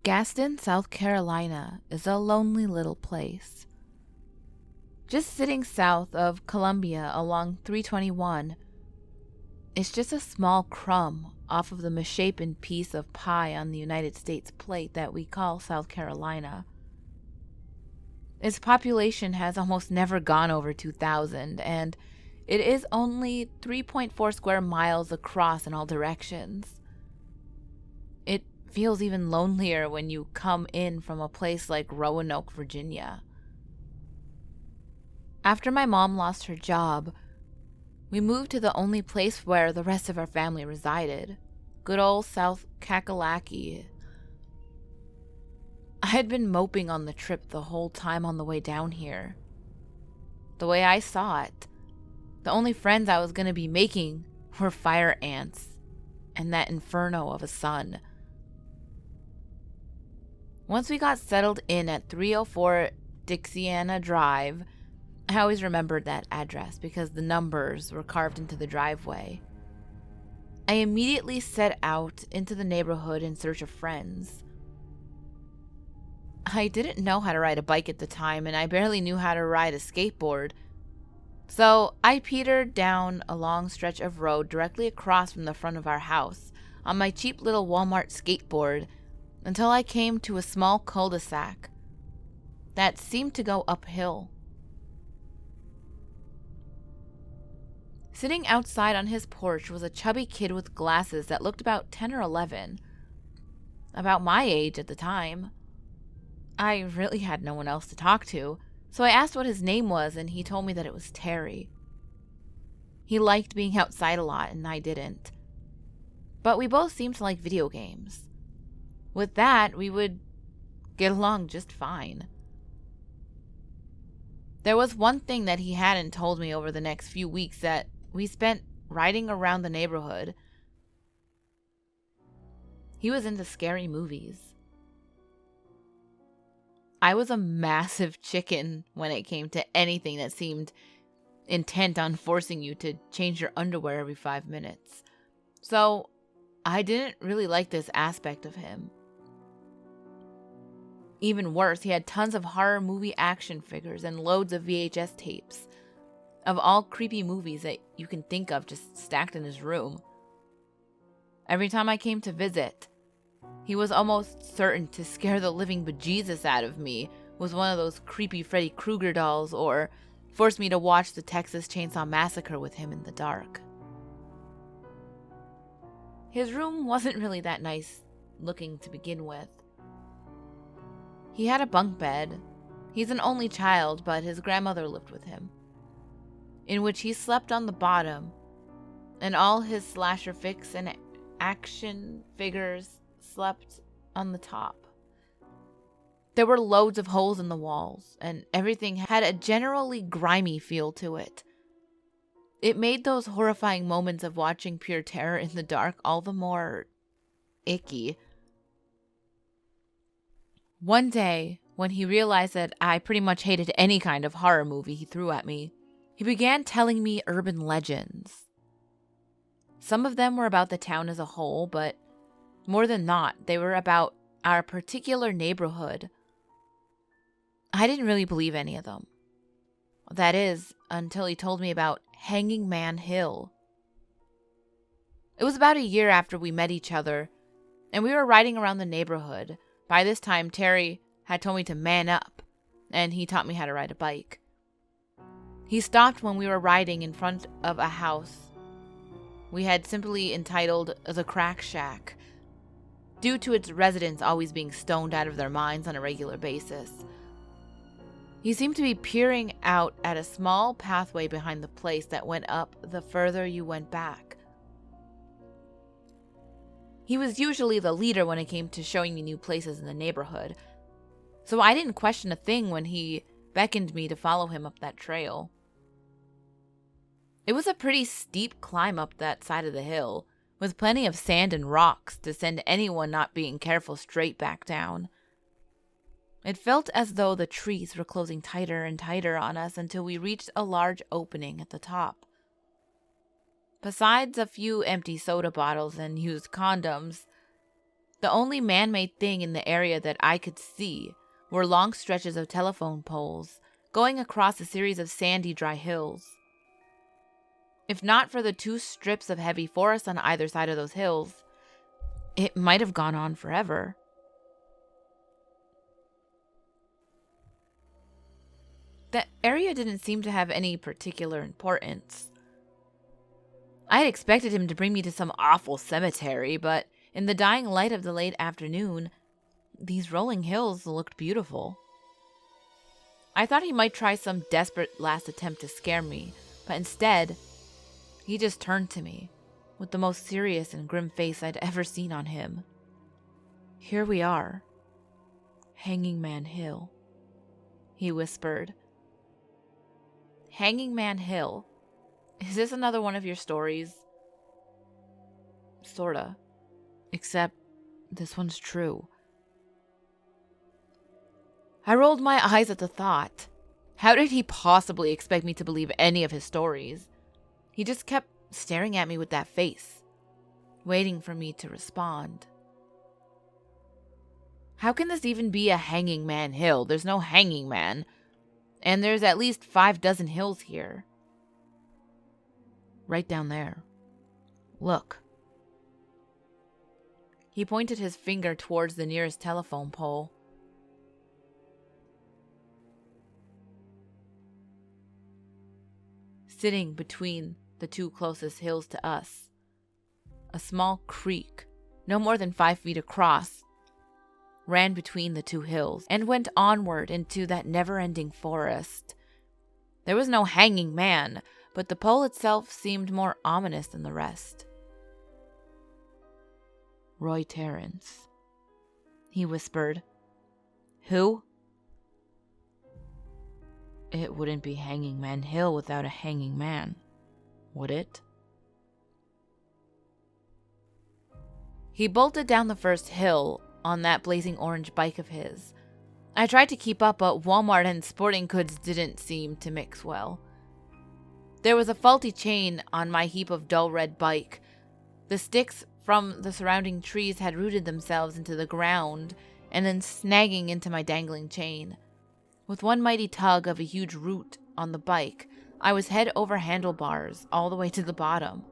Gaston, South Carolina is a lonely little place. Just sitting south of Columbia along 321, it's just a small crumb off of the misshapen piece of pie on the United States plate that we call South Carolina. Its population has almost never gone over 2,000, and it is only 3.4 square miles across in all directions. It feels even lonelier when you come in from a place like Roanoke, Virginia. After my mom lost her job, we moved to the only place where the rest of our family resided, good old South Kakalaki. I had been moping on the trip the whole time on the way down here. The way I saw it, the only friends I was going to be making were fire ants and that inferno of a sun. Once we got settled in at 304 Dixiana Drive, I always remembered that address because the numbers were carved into the driveway. I immediately set out into the neighborhood in search of friends. I didn't know how to ride a bike at the time, and I barely knew how to ride a skateboard. So I petered down a long stretch of road directly across from the front of our house on my cheap little Walmart skateboard until I came to a small cul-de-sac that seemed to go uphill. Sitting outside on his porch was a chubby kid with glasses that looked about 10 or 11, about my age at the time. I really had no one else to talk to, so I asked what his name was, and he told me that it was Terry. He liked being outside a lot, and I didn't. But we both seemed to like video games. With that, we would get along just fine. There was one thing that he hadn't told me over the next few weeks that we spent riding around the neighborhood. He was into scary movies. I was a massive chicken when it came to anything that seemed intent on forcing you to change your underwear every 5 minutes. So I didn't really like this aspect of him. Even worse, he had tons of horror movie action figures and loads of VHS tapes of all creepy movies that you can think of just stacked in his room. Every time I came to visit, he was almost certain to scare the living bejesus out of me with one of those creepy Freddy Krueger dolls or force me to watch the Texas Chainsaw Massacre with him in the dark. His room wasn't really that nice looking to begin with. He had a bunk bed. He's an only child, but his grandmother lived with him, in which he slept on the bottom, and all his slasher fix and action figures slept on the top. There were loads of holes in the walls, and everything had a generally grimy feel to it. It made those horrifying moments of watching pure terror in the dark all the more icky. One day, when he realized that I pretty much hated any kind of horror movie he threw at me, he began telling me urban legends. Some of them were about the town as a whole, but more than not, they were about our particular neighborhood. I didn't really believe any of them. That is, until he told me about Hanging Man Hill. It was about a year after we met each other, and we were riding around the neighborhood. By this time, Terry had told me to man up, and he taught me how to ride a bike. He stopped when we were riding in front of a house we had simply entitled The Crack Shack, due to its residents always being stoned out of their minds on a regular basis. He seemed to be peering out at a small pathway behind the place that went up the further you went back. He was usually the leader when it came to showing me new places in the neighborhood, so I didn't question a thing when he beckoned me to follow him up that trail. It was a pretty steep climb up that side of the hill, with plenty of sand and rocks to send anyone not being careful straight back down. It felt as though the trees were closing tighter and tighter on us until we reached a large opening at the top. Besides a few empty soda bottles and used condoms, The only man-made thing in the area that I could see were long stretches of telephone poles going across a series of sandy, dry hills. If not for the 2 strips of heavy forest on either side of those hills, it might have gone on forever. The area didn't seem to have any particular importance. I had expected him to bring me to some awful cemetery, but in the dying light of the late afternoon, these rolling hills looked beautiful. I thought he might try some desperate last attempt to scare me, but instead, he just turned to me with the most serious and grim face I'd ever seen on him. "Here we are, Hanging Man Hill," he whispered. Hanging Man Hill. Is this another one of your stories? Sorta. Except this one's true. I rolled my eyes at the thought. How did he possibly expect me to believe any of his stories? He just kept staring at me with that face, waiting for me to respond. How can this even be a Hanging Man Hill? There's no hanging man. And there's at least 6 hills here. Right down there. Look. He pointed his finger towards the nearest telephone pole. Sitting between the 2 closest hills to us, a small creek, no more than 5 feet across, ran between the 2 hills and went onward into that never-ending forest. There was no hanging man, but the pole itself seemed more ominous than the rest. "Roy Terrence," he whispered. "Who?" It wouldn't be Hanging Man Hill without a hanging man, would it? He bolted down the first hill on that blazing orange bike of his. I tried to keep up, but Walmart and sporting goods didn't seem to mix well. There was a faulty chain on my heap of dull red bike. The sticks from the surrounding trees had rooted themselves into the ground and then snagging into my dangling chain. With one mighty tug of a huge root on the bike, I was head over handlebars all the way to the bottom.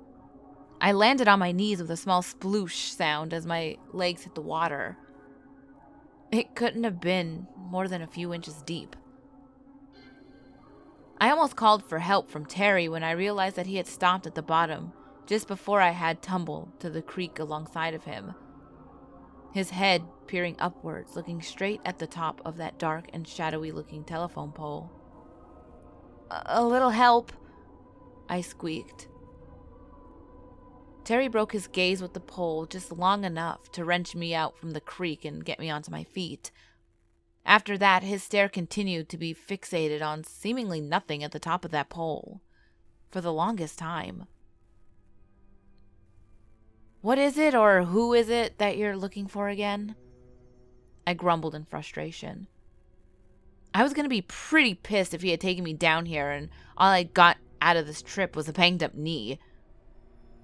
I landed on my knees with a small sploosh sound as my legs hit the water. It couldn't have been more than a few inches deep. I almost called for help from Terry when I realized that he had stopped at the bottom just before I had tumbled to the creek alongside of him, his head peering upwards, looking straight at the top of that dark and shadowy-looking telephone pole. A little help," I squeaked. Terry broke his gaze with the pole just long enough to wrench me out from the creek and get me onto my feet. After that, his stare continued to be fixated on seemingly nothing at the top of that pole, for the longest time. "What is it, or who is it, that you're looking for again?" I grumbled in frustration. I was going to be pretty pissed if he had taken me down here and all I got out of this trip was a banged up knee.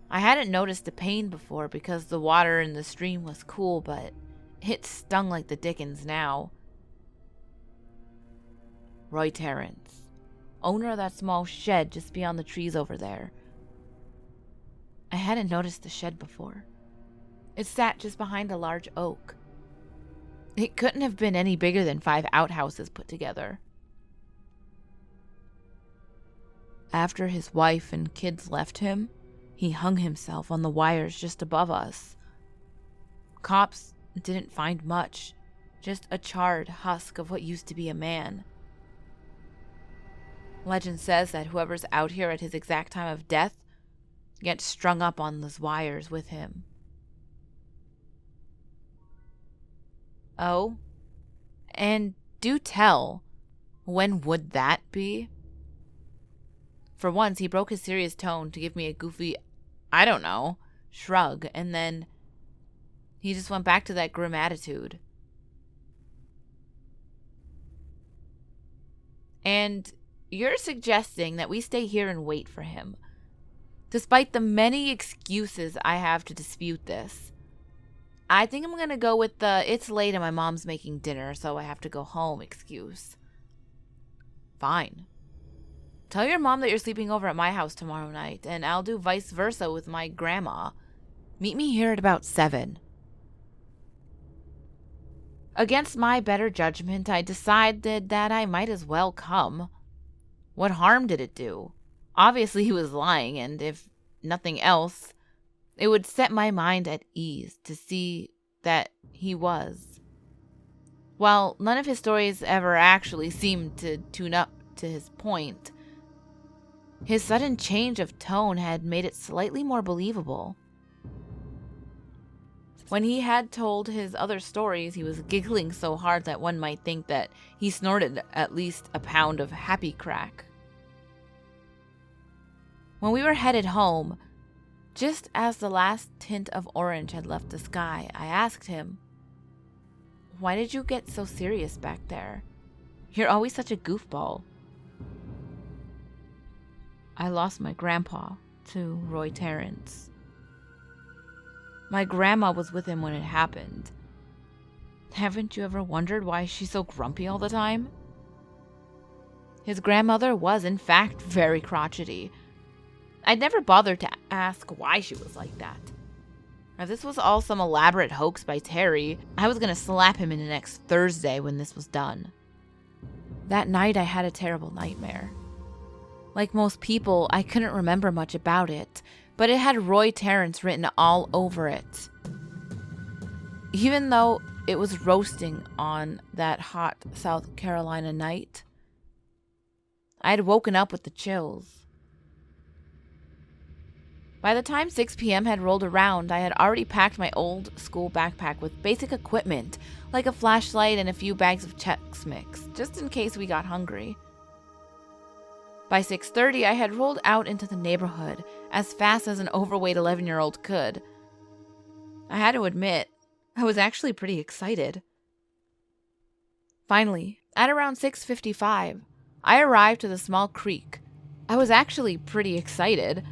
I hadn't noticed the pain before because the water in the stream was cool, but it stung like the dickens now. "Roy Terrence, owner of that small shed just beyond the trees over there." I hadn't noticed the shed before. It sat just behind a large oak. It couldn't have been any bigger than 5 outhouses put together. After his wife and kids left him, he hung himself on the wires just above us. Cops didn't find much, just a charred husk of what used to be a man. Legend says that whoever's out here at his exact time of death gets strung up on those wires with him. Oh? And do tell, when would that be? For once, he broke his serious tone to give me a goofy, I don't know, shrug, and then he just went back to that grim attitude. "And you're suggesting that we stay here and wait for him, despite the many excuses I have to dispute this. I think I'm gonna go with the "it's late and my mom's making dinner, so I have to go home" excuse. Fine. Tell your mom that you're sleeping over at my house tomorrow night, and I'll do vice versa with my grandma. Meet me here at about 7. Against my better judgment, I decided that I might as well come. What harm did it do? Obviously, he was lying, and if nothing else, it would set my mind at ease to see that he was. While none of his stories ever actually seemed to tune up to his point, his sudden change of tone had made it slightly more believable. When he had told his other stories, he was giggling so hard that one might think that he snorted at least a pound of happy crack. When we were headed home, just as the last tint of orange had left the sky, I asked him, "Why did you get so serious back there? You're always such a goofball." "I lost my grandpa to Roy Terrence. My grandma was with him when it happened. Haven't you ever wondered why she's so grumpy all the time?" His grandmother was, in fact, very crotchety. I'd never bothered to ask why she was like that. If this was all some elaborate hoax by Terry, I was going to slap him in the next Thursday when this was done. That night, I had a terrible nightmare. Like most people, I couldn't remember much about it, but it had Roy Terrence written all over it. Even though it was roasting on that hot South Carolina night, I had woken up with the chills. By the time 6 p.m. had rolled around, I had already packed my old school backpack with basic equipment, like a flashlight and a few bags of Chex Mix, just in case we got hungry. By 6:30, I had rolled out into the neighborhood as fast as an overweight 11-year-old could. I had to admit, I was actually pretty excited. Finally, at around 6:55, I arrived to the small creek. I was actually pretty excited.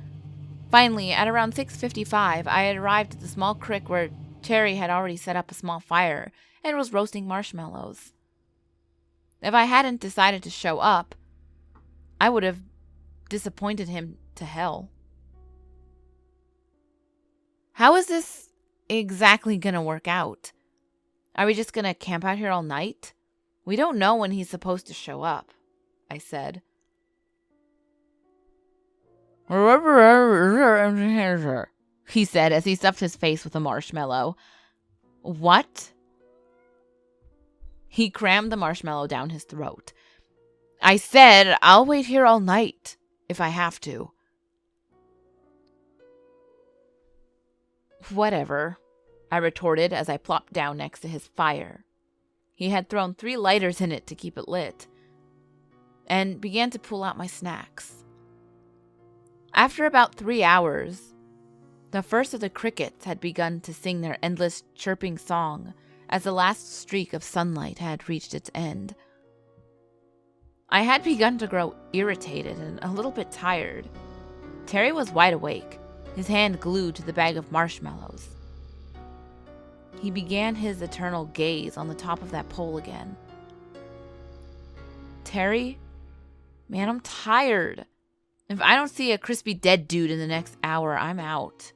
Finally, at around 6:55, I had arrived at the small creek where Terry had already set up a small fire and was roasting marshmallows. If I hadn't decided to show up, I would have disappointed him to hell. How is this exactly gonna work out? Are we just gonna camp out here all night? We don't know when he's supposed to show up, I said. He said as he stuffed his face with a marshmallow. What? He crammed the marshmallow down his throat. I said I'll wait here all night if I have to. Whatever, I retorted as I plopped down next to his fire. He had thrown 3 lighters in it to keep it lit, and began to pull out my snacks. After about 3 hours, the first of the crickets had begun to sing their endless chirping song as the last streak of sunlight had reached its end. I had begun to grow irritated and a little bit tired. Terry was wide awake, his hand glued to the bag of marshmallows. He began his eternal gaze on the top of that pole again. Terry, man, I'm tired. If I don't see a crispy dead dude in the next hour, I'm out.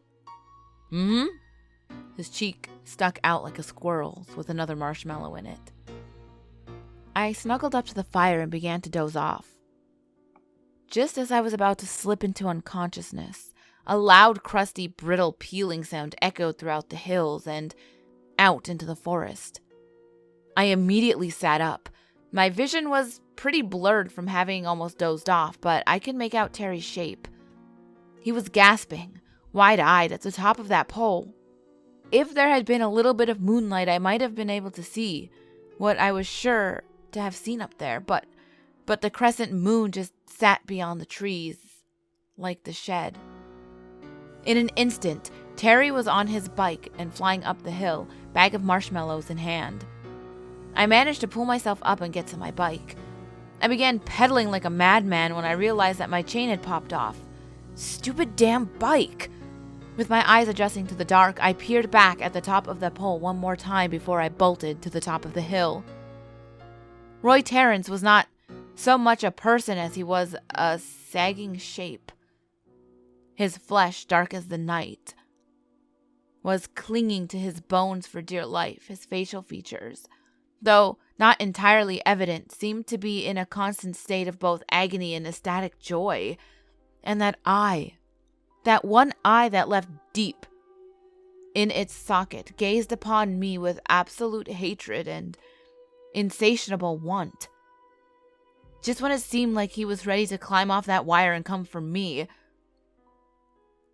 His cheek stuck out like a squirrel's with another marshmallow in it. I snuggled up to the fire and began to doze off. Just as I was about to slip into unconsciousness, a loud, crusty, brittle peeling sound echoed throughout the hills and out into the forest. I immediately sat up. My vision was pretty blurred from having almost dozed off, but I could make out Terry's shape. He was gasping, wide-eyed at the top of that pole. If there had been a little bit of moonlight, I might have been able to see what I was sure to have seen up there, but the crescent moon just sat beyond the trees, like the shed. In an instant, Terry was on his bike and flying up the hill, bag of marshmallows in hand. I managed to pull myself up and get to my bike. I began pedaling like a madman when I realized that my chain had popped off. Stupid damn bike! With my eyes adjusting to the dark, I peered back at the top of the pole one more time before I bolted to the top of the hill. Roy Terrence was not so much a person as he was a sagging shape. His flesh, dark as the night, was clinging to his bones for dear life. His facial features, though not entirely evident, seemed to be in a constant state of both agony and ecstatic joy. And that eye, that one eye that left deep in its socket, gazed upon me with absolute hatred and insatiable want. Just when it seemed like he was ready to climb off that wire and come for me,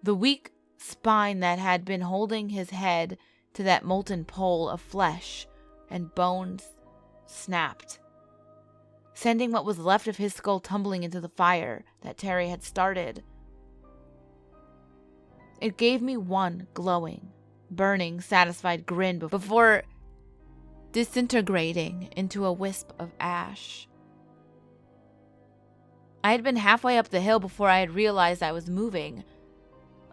the weak spine that had been holding his head to that molten pole of flesh and bones snapped, sending what was left of his skull tumbling into the fire that Terry had started. It gave me one glowing, burning, satisfied grin before disintegrating into a wisp of ash. I had been halfway up the hill before I had realized I was moving.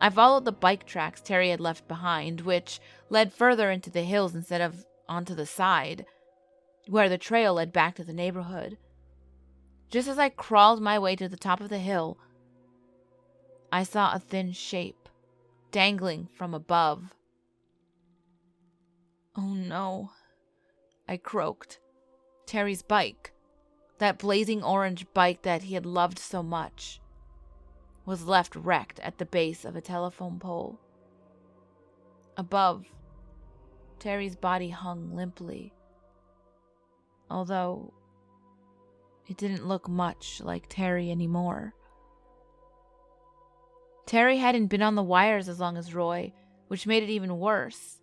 I followed the bike tracks Terry had left behind, which led further into the hills instead of onto the side, where the trail led back to the neighborhood. Just as I crawled my way to the top of the hill, I saw a thin shape dangling from above. "Oh no," I croaked. Terry's bike, that blazing orange bike that he had loved so much, was left wrecked at the base of a telephone pole. Above, Terry's body hung limply, although it didn't look much like Terry anymore. Terry hadn't been on the wires as long as Roy, which made it even worse.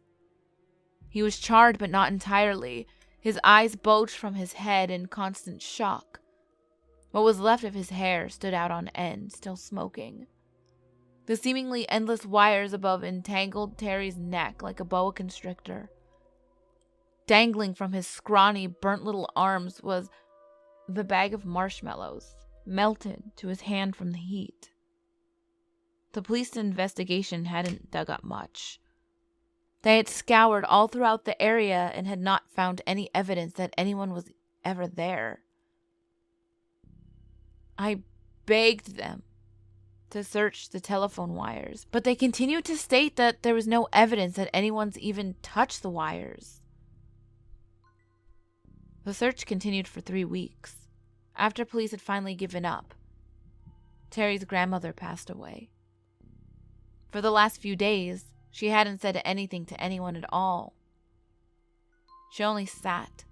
He was charred but not entirely. His eyes bulged from his head in constant shock. What was left of his hair stood out on end, still smoking. The seemingly endless wires above entangled Terry's neck like a boa constrictor. Dangling from his scrawny, burnt little arms was the bag of marshmallows, melted to his hand from the heat. The police investigation hadn't dug up much. They had scoured all throughout the area and had not found any evidence that anyone was ever there. I begged them to search the telephone wires, but they continued to state that there was no evidence that anyone's even touched the wires. The search continued for 3 weeks. After police had finally given up, Terry's grandmother passed away. For the last few days, she hadn't said anything to anyone at all. She only sat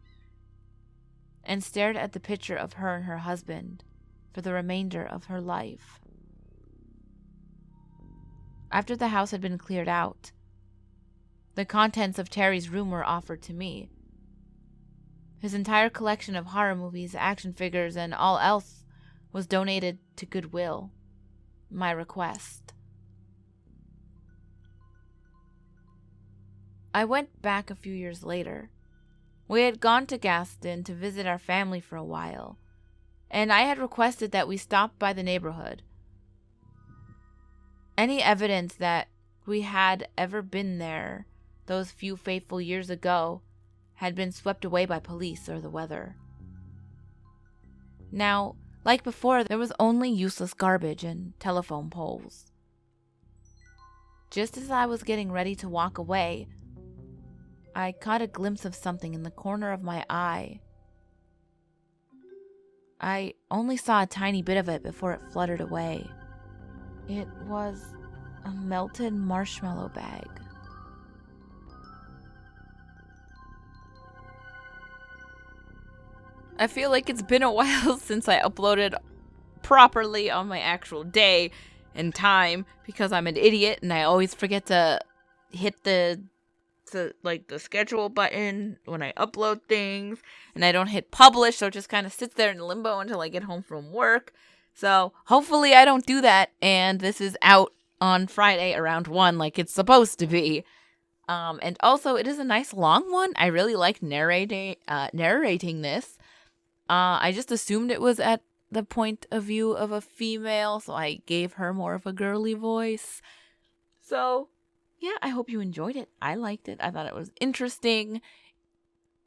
and stared at the picture of her and her husband for the remainder of her life. After the house had been cleared out, the contents of Terry's room were offered to me. His entire collection of horror movies, action figures, and all else was donated to Goodwill. My request. I went back a few years later. We had gone to Gaston to visit our family for a while, and I had requested that we stop by the neighborhood. Any evidence that we had ever been there those few fateful years ago had been swept away by police or the weather. Now, like before, there was only useless garbage and telephone poles. Just as I was getting ready to walk away, I caught a glimpse of something in the corner of my eye. I only saw a tiny bit of it before it fluttered away. It was a melted marshmallow bag. I feel like it's been a while since I uploaded properly on my actual day and time because I'm an idiot and I always forget to hit the schedule button when I upload things, and I don't hit publish, so it just kind of sits there in limbo until I get home from work. So hopefully I don't do that, and this is out on Friday around 1 like it's supposed to be. And also it is a nice long one. I really like narrating this. I just assumed it was at the point of view of a female, so I gave her more of a girly voice. So, yeah, I hope you enjoyed it. I liked it. I thought it was interesting.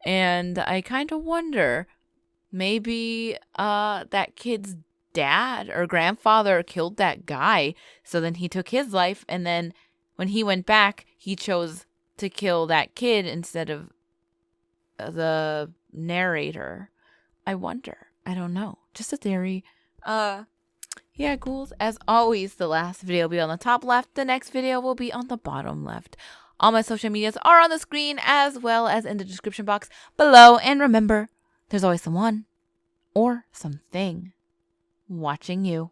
And I kind of wonder, maybe that kid's dad or grandfather killed that guy. So then he took his life. And then when he went back, he chose to kill that kid instead of the narrator. I wonder. I don't know. Just a theory. Yeah, ghouls, as always, the last video will be on the top left. The next video will be on the bottom left. All my social medias are on the screen as well as in the description box below. And remember, there's always someone or something watching you.